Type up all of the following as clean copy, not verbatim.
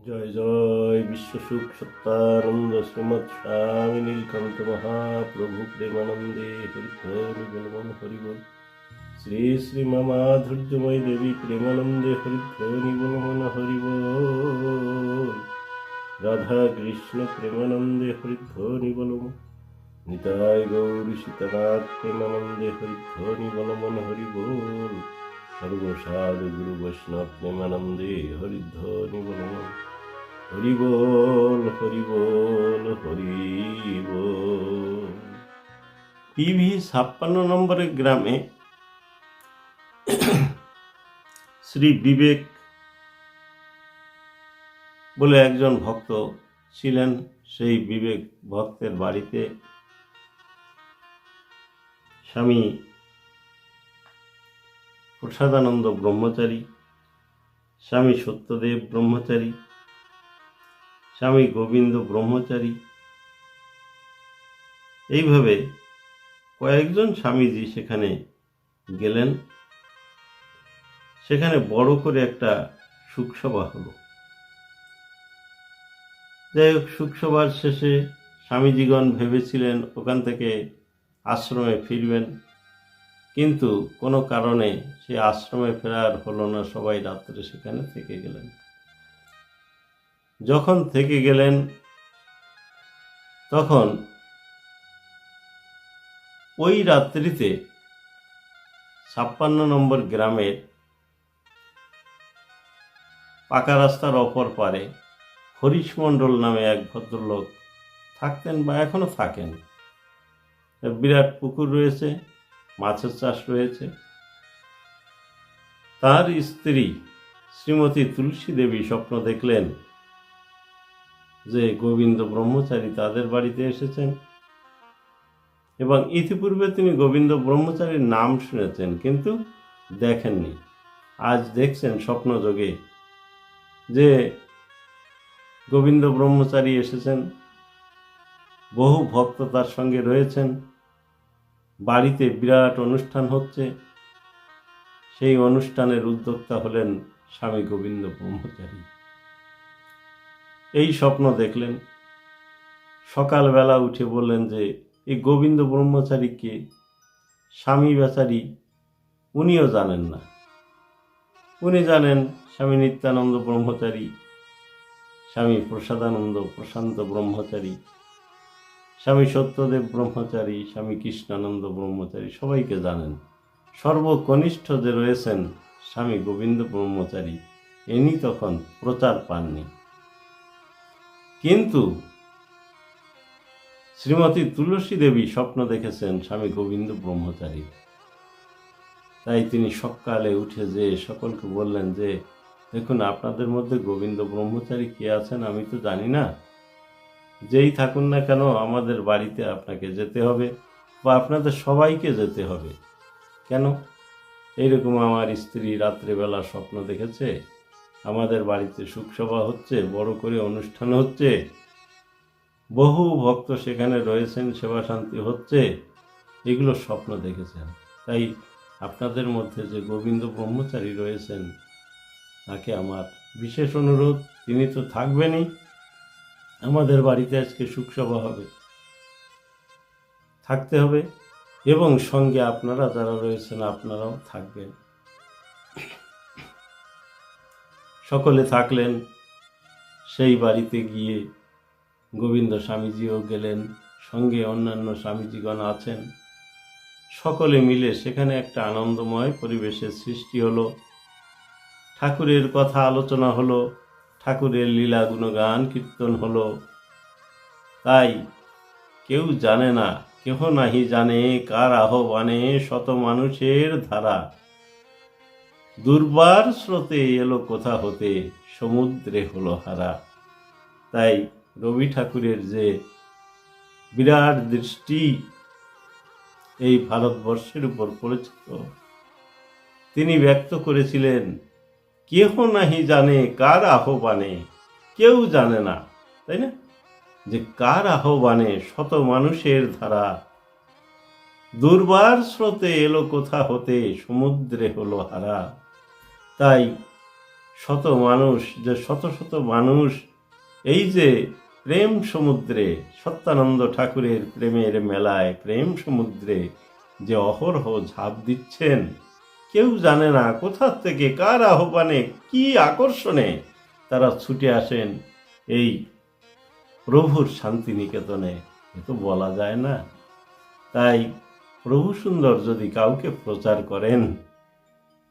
জয় জয় বিশ্বসুখ সত্যানন্দ শ্রীমৎ স্বামী নীলকান্ত মহাপ্রভু প্রেমানন্দে হরিধ্বনি হরিবল। শ্রী শ্রী মা মাধুর্যময়ী দেবী প্রেমানন্দে হরিধ্বনি বলমন হরিবল। রাধা কৃষ্ণ প্রেমানন্দে হরিধ্বনি বলম। নিতাই গৌরী সীতানাথ প্রেমানন্দে হরিধ্বনি বলমন হরিবল। সর্বসাধু গুরু বৈষ্ণব প্রেমানন্দে হরিধ্বনি বলমন হরি বল হরি বল হরি বল। পিভি 56 নম্বরের গ্রামে শ্রী বিবেক বলে একজন ভক্ত ছিলেন। সেই বিবেক ভক্তের বাড়িতে স্বামী প্রসাদানন্দ ব্রহ্মচারী, স্বামী সত্যদেব ব্রহ্মচারী, স্বামী গোবিন্দ ব্রহ্মচারী, এইভাবে কয়েকজন স্বামীজি সেখানে গেলেন। সেখানে বড় করে একটা শোকসভা হলো। যাই হোক, শোকসভার শেষে স্বামীজিগণ ভেবেছিলেন ওখান থেকে আশ্রমে ফিরবেন, কিন্তু কোনো কারণে সে আশ্রমে ফেরার হলো না। সবাই রাত্রে সেখানে থেকে গেলেন। যখন থেকে গেলেন তখন ওই রাত্রিতে 56 নম্বর গ্রামের পাকা রাস্তার অপর পারে হরিশ মণ্ডল নামে এক ভদ্রলোক থাকতেন বা এখনো থাকেন। বিরাট পুকুর রয়েছে, মাছের চাষ রয়েছে। তার স্ত্রী শ্রীমতী তুলসী দেবী স্বপ্ন দেখলেন যে গোবিন্দ ব্রহ্মচারী তাদের বাড়িতে এসেছেন, এবং ইতিপূর্বে তিনি গোবিন্দ ব্রহ্মচারীর নাম শুনেছেন কিন্তু দেখেননি। আজ দেখছেন স্বপ্নযোগে যে গোবিন্দ ব্রহ্মচারী এসেছেন, বহু ভক্ত তার সঙ্গে রয়েছেন, বাড়িতে বিরাট অনুষ্ঠান হচ্ছে। সেই অনুষ্ঠানের উদ্যোক্তা হলেন স্বামী গোবিন্দ ব্রহ্মচারী। এই স্বপ্ন দেখলেন। সকালবেলা উঠে বললেন যে এই গোবিন্দ ব্রহ্মচারী কে? স্বামী বেচারী উনিও জানেন না। উনি জানেন স্বামী নিত্যানন্দ ব্রহ্মচারী, স্বামী প্রসাদানন্দ প্রশান্ত ব্রহ্মচারী, স্বামী সত্যদেব ব্রহ্মচারী, স্বামী কৃষ্ণানন্দ ব্রহ্মচারী, সবাইকে জানেন। সর্বকনিষ্ঠ যে রয়েছেন স্বামী গোবিন্দ ব্রহ্মচারী, ইনি তখন প্রচার পাননি। কিন্তু শ্রীমতী তুলসী দেবী স্বপ্ন দেখেছেন স্বামী গোবিন্দ ব্রহ্মচারী। তাই তিনি সকালে উঠে যে সকলকে বললেন যে দেখুন, আপনাদের মধ্যে গোবিন্দ ব্রহ্মচারী কে আছেন আমি তো জানি না। যেই থাকুন না কেন আমাদের বাড়িতে আপনাকে যেতে হবে, বা আপনাদের সবাইকে যেতে হবে। কেন? এইরকম আমার স্ত্রী রাত্রেবেলা স্বপ্ন দেখেছে, আমাদের বাড়িতে শোকসভা হচ্ছে, বড় করে অনুষ্ঠান হচ্ছে, বহু ভক্ত সেখানে রয়েছেন, সেবা শান্তি হচ্ছে, এগুলো স্বপ্ন দেখেছেন। তাই আপনাদের মধ্যে যে গোবিন্দ ব্রহ্মচারী রয়েছেন তাকে আমার বিশেষ অনুরোধ, তিনি তো থাকবেনই, আমাদের বাড়িতে আজকে শোকসভা হবে, থাকতে হবে, এবং সঙ্গে আপনারা যারা রয়েছেন আপনারাও থাকবেন। সকলে থাকলেন। সেই বাড়িতে গিয়ে গোবিন্দ স্বামীজিও গেলেন, সঙ্গে অন্যান্য স্বামীজিগণ আছেন। সকলে মিলে সেখানে একটা আনন্দময় পরিবেশের সৃষ্টি হলো। ঠাকুরের কথা আলোচনা হলো, ঠাকুরের লীলা গুণগান কীর্তন হলো। তাই কেউ জানে না, কেহ নাহি জানে কার আহ্বানে শত মানুষের ধারা, দুর্বার স্রোতে এলো কোথা হতে সমুদ্রে হলো হারা। তাই রবি ঠাকুরের যে বিরাট দৃষ্টি এই ভারতবর্ষের উপর পড়েছিল, তিনি ব্যক্ত করেছিলেন কেহ নাহি জানে কার আহ্বানে। কেউ জানে না, তাই না, যে কার আহ্বানে শত মানুষের ধারা, দুর্বার স্রোতে এলো কোথা হতে সমুদ্রে হলো হারা। তাই শত মানুষ, যে শত শত মানুষ এই যে প্রেম সমুদ্রে, সত্যানন্দ ঠাকুরের প্রেমের মেলায়, প্রেম সমুদ্রে যে অহরহ ঝাঁপ দিচ্ছেন, কেউ জানে না কোথা থেকে, কার আহ্বানে, কি আকর্ষণে তারা ছুটে আসেন এই প্রভুর শান্তিনিকেতনে, এ তো বলা যায় না। তাই প্রভু সুন্দর যদি কাউকে প্রচার করেন,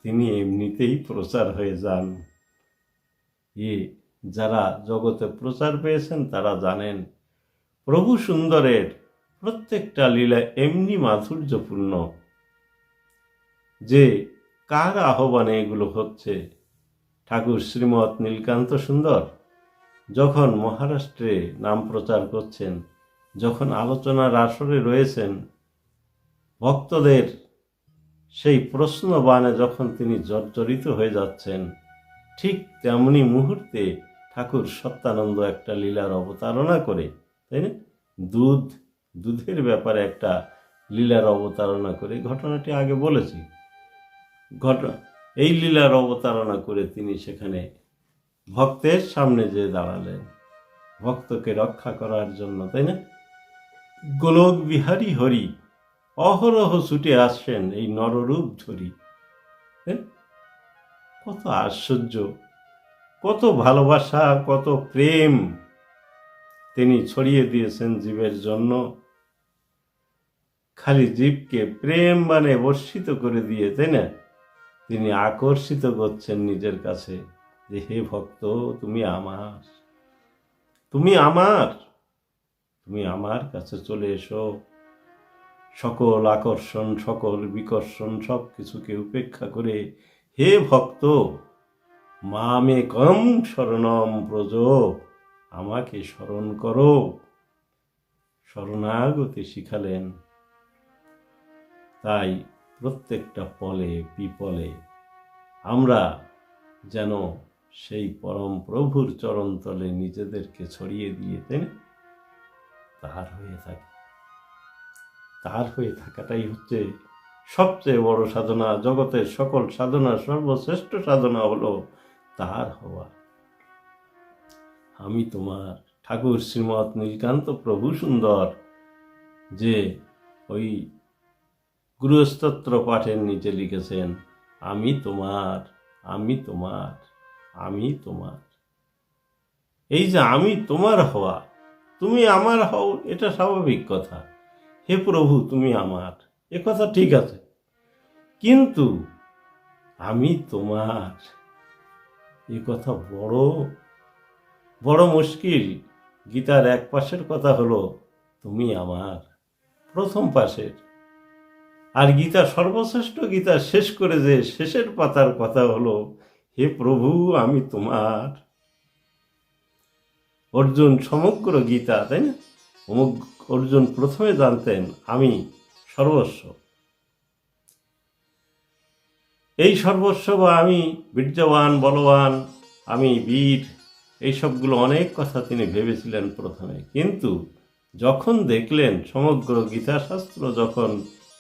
তিনি এমনিতেই প্রচার হয়ে যান। যারা জগতে প্রচার পেয়েছেন তারা জানেন প্রভু সুন্দরের প্রত্যেকটা লীলা এমনি মাধুর্যপূর্ণ যে কার আহ্বানে এগুলো হচ্ছে। ঠাকুর শ্রীমৎ নীলকান্ত সুন্দর যখন মহারাষ্ট্রে নাম প্রচার করছেন, যখন আলোচনার আসরে রয়েছেন, ভক্তদের সেই প্রশ্ন বানে যখন তিনি জর্জরিত হয়ে যাচ্ছেন, ঠিক তেমনি মুহূর্তে ঠাকুর সত্যানন্দ একটা লীলার অবতারণা করে, তাই না, দুধের ব্যাপারে একটা লীলার অবতারণা করে, ঘটনাটি আগে বলেছি, এই লীলার অবতারণা করে তিনি সেখানে ভক্তের সামনে যে দাঁড়ালেন, ভক্তকে রক্ষা করার জন্য, তাই না। গোলক বিহারী হরি অহরহ ছুটে আসছেন এই নররূপ ধরি। কত আশ্চর্য, কত ভালোবাসা, কত প্রেম তিনি ছড়িয়ে দিয়েছেন জীবের জন্য। খালি জীবকে প্রেম মানে বর্ষিত করে দিয়ে, তাই না, তিনি আকর্ষিত করছেন নিজের কাছে, যে হে ভক্ত, তুমি আমার, তুমি আমার, তুমি আমার কাছে চলে এসো। সকল আকর্ষণ, সকল বিকর্ষণ, সব কিছুকে উপেক্ষা করে, হে ভক্ত, মামেকম শরণম ব্রজ, আমাকে স্মরণ করো। শরণাগতি শিখালেন। তাই প্রত্যেকটা পলে বিপলে আমরা যেন সেই পরম প্রভুর চরণতলে নিজেদেরকে ছড়িয়ে দিয়ে দেন, তার হয়ে থাকি। তার হয়ে থাকাটাই হচ্ছে সবচেয়ে বড় সাধনা। জগতের সকল সাধনা, সর্বশ্রেষ্ঠ সাধনা হলো তার হওয়া। আমি তোমার। ঠাকুর শ্রীমৎ নীলকান্ত প্রভু সুন্দর যে ওই গৃহস্তোত্র পাঠের নিচে লিখেছেন, আমি তোমার, আমি তোমার, আমি তোমার। এই যে আমি তোমার হওয়া, তুমি আমার হও, এটা স্বাভাবিক কথা। হে প্রভু, তুমি আমার, এ কথা ঠিক আছে, কিন্তু আমি তোমার, এ কথা বড় বড় মুশকিল। গীতার এক পাশের কথা হলো তুমি আমার, প্রথম পাশের, আর গীতা সর্বশ্রেষ্ঠ গীতা শেষ করে যে শেষের পাতার কথা হলো, হে প্রভু, আমি তোমার। অর্জুন সমগ্র গীতা, তাই না, অর্জুন প্রথমে জানতেন আমি সর্বস্ব। এই সর্বস্ব বা আমি বীর্যবান, বলবান, আমি বীর, এইসবগুলো অনেক কথা তিনি ভেবেছিলেন প্রথমে, কিন্তু যখন দেখলেন সমগ্র গীতাশাস্ত্র যখন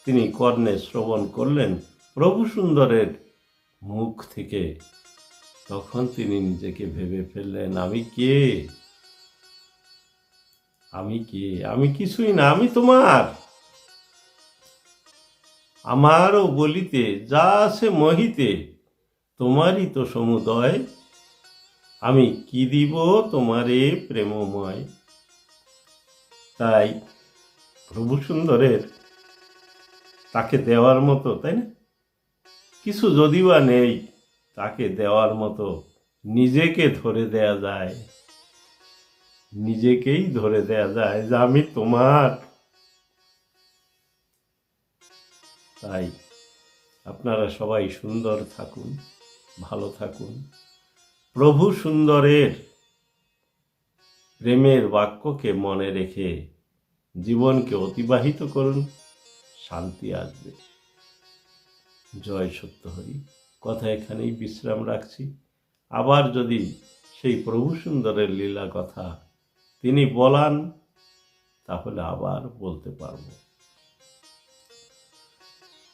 তিনি কর্ণে শ্রবণ করলেন প্রভু সুন্দরের মুখ থেকে, তখন তিনি নিজেকে ভেবে ফেললেন, আমি কে? আমি কে? আমি কিছুই না, আমি তোমার। আমারও বলিতে যা আছে মহিতে, তোমারই তো সমুদয়, আমি কি দিব তোমারে প্রেমময়। তাই প্রভু সুন্দরের তাকে দেওয়ার মতো, তাই না, কিছু যদি বা নেই, তাকে দেওয়ার মতো নিজেকে ধরে দেয়া যায়, নিজেকেই ধরে দেয়া যায় যে আমি তোমার। তাই আপনারা সবাই সুন্দর থাকুন, ভালো থাকুন, প্রভু সুন্দরের প্রেমের বাক্যকে মনে রেখে জীবনকে অতিবাহিত করুন, শান্তি আসবে। জয় সত্যহরি। কথা এখানেই বিশ্রাম রাখছি। আবার যদি সেই প্রভু সুন্দরের লীলা কথা তিনি বলান, তাহলে আবার বলতে পারব।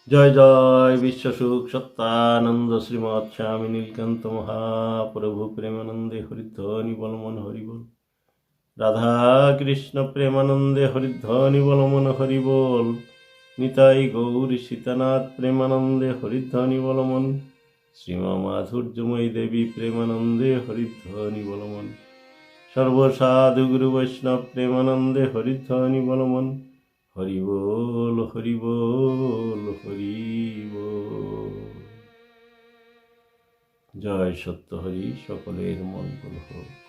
জয় জয় বিশ্বসুখ সত্যানন্দ শ্রীমৎ স্বামী নীলকান্ত মহাপ্রভু প্রেমানন্দে হরিধ্বনি বলমন হরিবল। রাধা কৃষ্ণ প্রেমানন্দে হরিধ্বনি বলমন হরিবল। নিতাই গৌরী সীতানাথ প্রেমানন্দে হরিধ্বনি বলমন। শ্রীমা মাধুর্যময়ী দেবী প্রেমানন্দে হরিধ্বনি বলমন। সর্বসাধু গুরু বৈষ্ণব প্রেমানন্দে হরিধ্বনি বলমন। হরি বল হরি বল হরি বল। জয় সত্য হরি, সকলের মঙ্গল হোক।